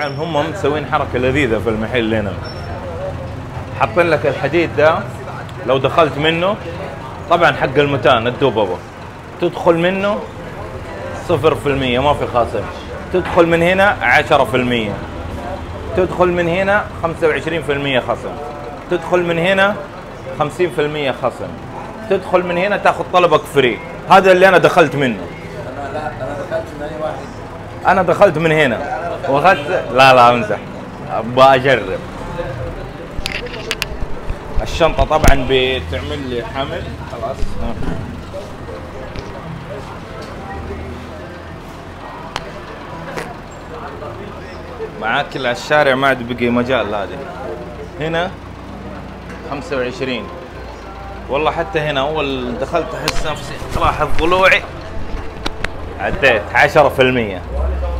طبعا هم مسوين حركه لذيذه في المحل هنا، حاطين لك الحديد ده لو دخلت منه طبعا حق المتان الدوبابه، تدخل منه 0% ما في خصم، تدخل من هنا 10%، تدخل من هنا 25% خصم، تدخل من هنا 50% خصم، تدخل من هنا تاخذ طلبك فري. هذا اللي انا دخلت منه. انا دخلت من اي واحد. انا دخلت من هنا واخذت، لا امزح، ابغى اجرب. الشنطه طبعا بتعمل لي حمل خلاص. معاك على الشارع ما عاد بقي مجال. هذه هنا 25 والله، حتى هنا اول دخلت احس نفسي راح ضلوعي عديت 10%،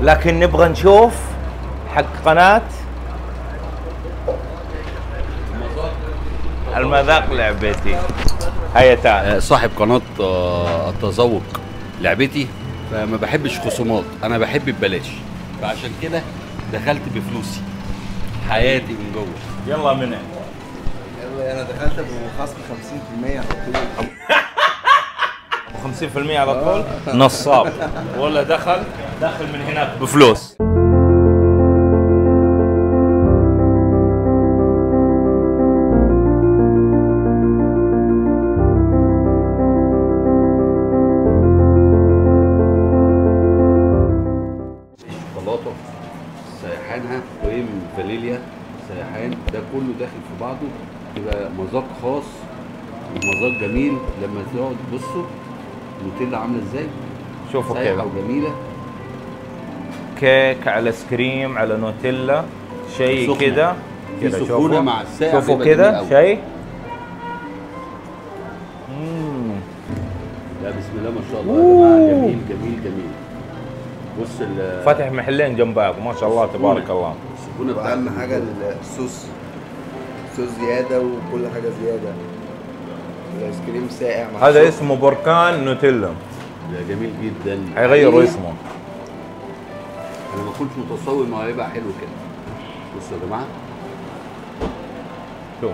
لكن نبغى نشوف حق قناة المذاق لعبتي. هيا تعال. صاحب قناة التذوق لعبتي، فما بحبش خصومات، انا بحب ببلاش، فعشان كده دخلت بفلوسي حياتي من جوه. يلا من انا دخلت بخصم 50% على طول. 50% على طول. نصاب ولا دخل من هناك بفلوس. شوكولاته سيحانها كريم فانيليا سيحان، ده كله داخل في بعضه، يبقى مذاق خاص ومذاق جميل. لما تقعد تبصوا النوتيلا عامله ازاي، شوفوا سايحه كذا، وجميله، كيك على سكريم على نوتيلا، شيء كذا في سخونه مع الساقع. شوفوا كذا شيء. لا بسم الله ما شاء الله يا جماعه، جميل جميل جميل. بص فاتح محلين جنب بعض ما شاء الله تبارك الله. السخونه بتاعت واهم حاجه الصوص، صوص زياده وكل حاجه زياده. الايس كريم ساقع مع هذا الصوص. اسمه بركان نوتيلا، ده جميل جدا. هيغيروا اسمه. انا ما كنتش متصور انه هيبقى حلو كده. بصوا يا جماعه، شوف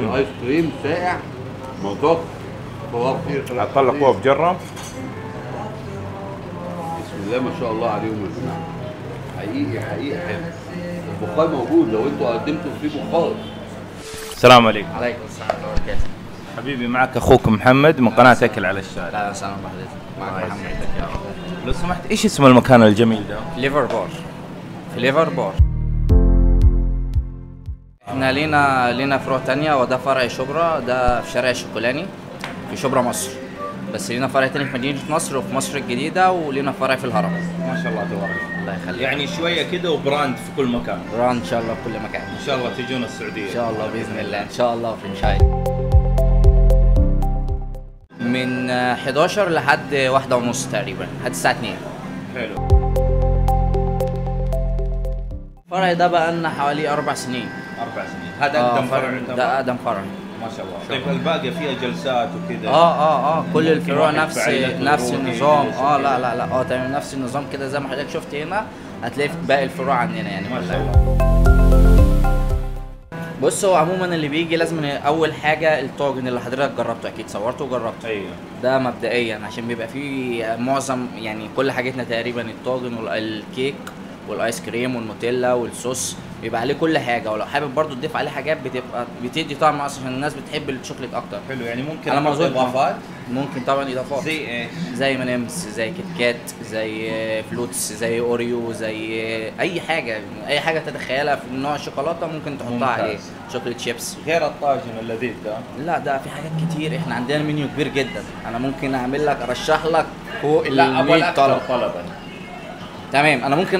الايس كريم ساقع، مذاق خرافي. هطلع قوة بجرة. بسم الله ما شاء الله عليهم يا جماعه، حقيقي حقيقي حلو. البخار موجود لو انتوا قدمتوا فيه بخار. السلام عليكم. عليكم السلام ورحمة الله وبركاته. حبيبي معك اخوك محمد من قناة اكل على الشارع. لا وسهلا بحضرتك. معك محمد. يا رب. لو سمحت ايش اسم المكان الجميل ده؟ ليفر بار. في ليفر بار. احنا لينا فروع تانية، وده فرع شبرا، ده في شارع الشوكولاني في شبرا مصر. بس لينا فرع تاني في مدينة نصر وفي مصر الجديدة، ولينا فرع في الهرم. ما شاء الله تبارك الله يخليك. يعني شوية كده وبراند في كل مكان. ان شاء الله في كل مكان. ان شاء الله تجونا السعودية. ان شاء الله باذن الله، ان شاء الله في مشاهد. من 11 لحد 1:30 تقريبا، لحد الساعة 2. حلو. الفرع ده بقى لنا حوالي 4 سنين. 4 سنين. هذا اقدم فرع ده اقدم فرع. ما شاء الله. طيب الباقي فيها جلسات وكذا؟ كل الفروع واحد نفس فعلته النظام. وروحي لا تمام، نفس النظام كده زي ما حضرتك شفت هنا، هتلاقي في باقي الفروع عندنا يعني. ما شاء الله. بص، هو عموما اللي بيجي لازم اول حاجه الطاجن اللي حضرتك جربته، اكيد صورته وجربته. ايوه. ده مبدئيا عشان بيبقى فيه معظم يعني كل حاجتنا تقريبا، الطاجن والكيك والايس كريم والنوتيلا والصوص بيبقى عليه كل حاجه، ولو حابب برضو تضيف عليه حاجات بتبقى بتدي طعم اصلا، عشان الناس بتحب الشوكليت اكتر. حلو. يعني ممكن على ما اظن اضافات؟ ممكن طبعا اضافات. زي ايه؟ زي منامس، زي كيت كات، زي فلوتس، زي اوريو، زي اي حاجه تتخيلها في نوع الشوكولاته ممكن تحطها عليه. شوكليت شيبس. غير الطاجن اللذيذ ده؟ لا ده في حاجات كتير، احنا عندنا منيو كبير جدا، انا ممكن اعمل لك ارشح لك فوق ال 100 طلب. طلبا. تمام. انا ممكن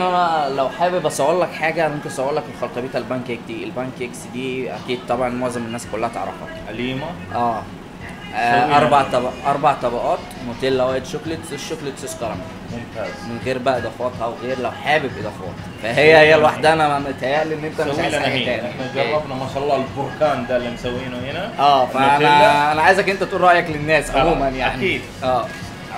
لو حابب اصور لك حاجه، ممكن اصور لك الخلطبيطه البانكيك دي. البانكيكس دي اكيد طبعا معظم الناس كلها تعرفها. حليمه. 4 طبقات نوتيلا وايت شوكليت، الشوكليت صوص كراميل. ممتاز. من غير بقى اضافاتها، وغير لو حابب اضافات، فهي لوحدها. انا متهيألي ان انت مش عايز حاجه تاني. احنا جربنا ما شاء الله البركان ده اللي مسوينه هنا. فانا عايزك انت تقول رايك للناس عموما يعني. اكيد.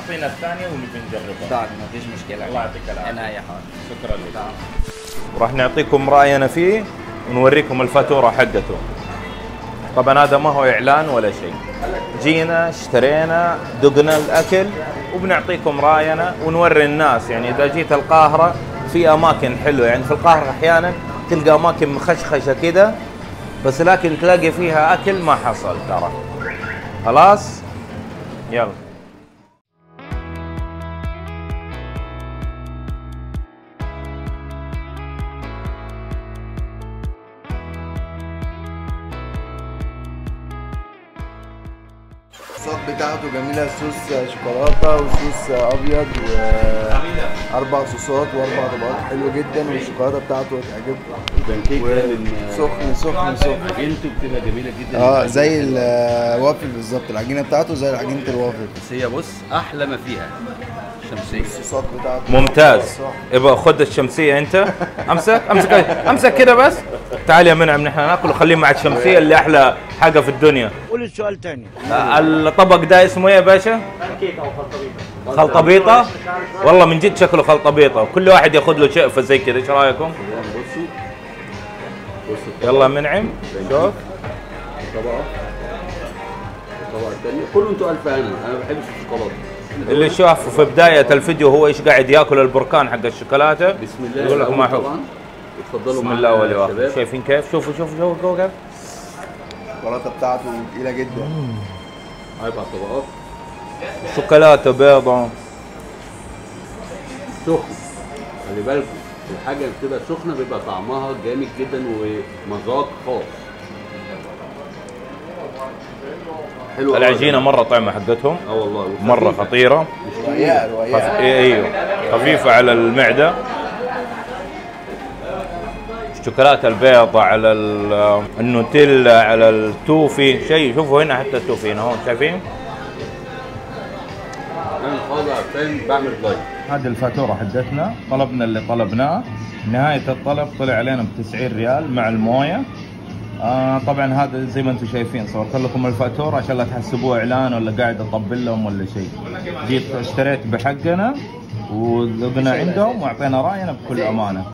اعطينا الثانيه ونبي نجربها. طبعا مفيش مشكله. الله يعطيك العافيه. انا يا حاضر. شكرا لك. وراح نعطيكم راينا فيه ونوريكم الفاتوره حقته. طبعا هذا ما هو اعلان ولا شيء، جينا اشترينا دقنا الاكل وبنعطيكم راينا ونوري الناس. يعني اذا جيت القاهره في اماكن حلوه، يعني في القاهره احيانا تلقى اماكن مخشخشه كده بس لكن تلاقي فيها اكل ما حصل ترى. خلاص يلا. الصوصات بتاعته جميلة، صوص شوكولاتة وصوص أبيض وأربع صوصات وأربع طبقات، حلو جدا، والشوكولاتة بتاعته هتعجبكم. البانكيك سخن سخن سخن. عجينته بتبقى جميلة جدا. زي الوافل بالظبط، العجينة بتاعته زي عجينة الوافل. بس هي بص أحلى ما فيها شمسية. الصوصات بتاعته ممتاز. يبقى خد الشمسيه انت. امسك كده بس. تعال يا منعم نحن ناكل وخليه مع الشمسيه اللي احلى حاجه في الدنيا. قول السؤال تاني. الطبق ده اسمه ايه يا باشا؟ بانكيك او خلطبيطه. خلطبيطه؟ والله من جد شكله خلطبيطه، كل واحد ياخذ له شقفه زي كذا، ايش رايكم؟ بصوا يلا منعم شوف. الطبقة الثانية كله انتوا ألف هنا، أنا ما بحبش الشوكولاتة. اللي شاف في بدايه الفيديو هو ايش قاعد ياكل البركان حق الشوكولاته. بسم الله. يقول لك ما احب. اتفضلوا بسم الله ولي واحد. شايفين كيف؟ شوفوا كيف الشوكولاتة بتاعته تقيلة جدا. 4 طبقات. شوكولاته بيضة سخن. خلي بالكم الحاجة اللي بتبقى سخنة بيبقى طعمها جامد جدا ومذاق خاص. حلو. العجينه مره طعمه حقتهم. والله مره خطيره. رقيقة. ايوه خفيفه على المعده. الشوكولاته البيضة على النوتيلا على التوفي، شيء. شوفوا هنا حتى التوفي هنا هون شايفين؟ انا خالص عشان بعمل لايف. هذه الفاتوره حقتنا، طلبنا اللي طلبناه، نهايه الطلب طلع علينا ب90 ريال مع المويه. طبعا هذا زي ما انتم شايفين، صورت لكم الفاتوره عشان لا تحسبوه اعلان ولا قاعد اطبل لهم ولا شيء. جيت اشتريت بحقنا وذقنا عندهم واعطينا راينا بكل امانه.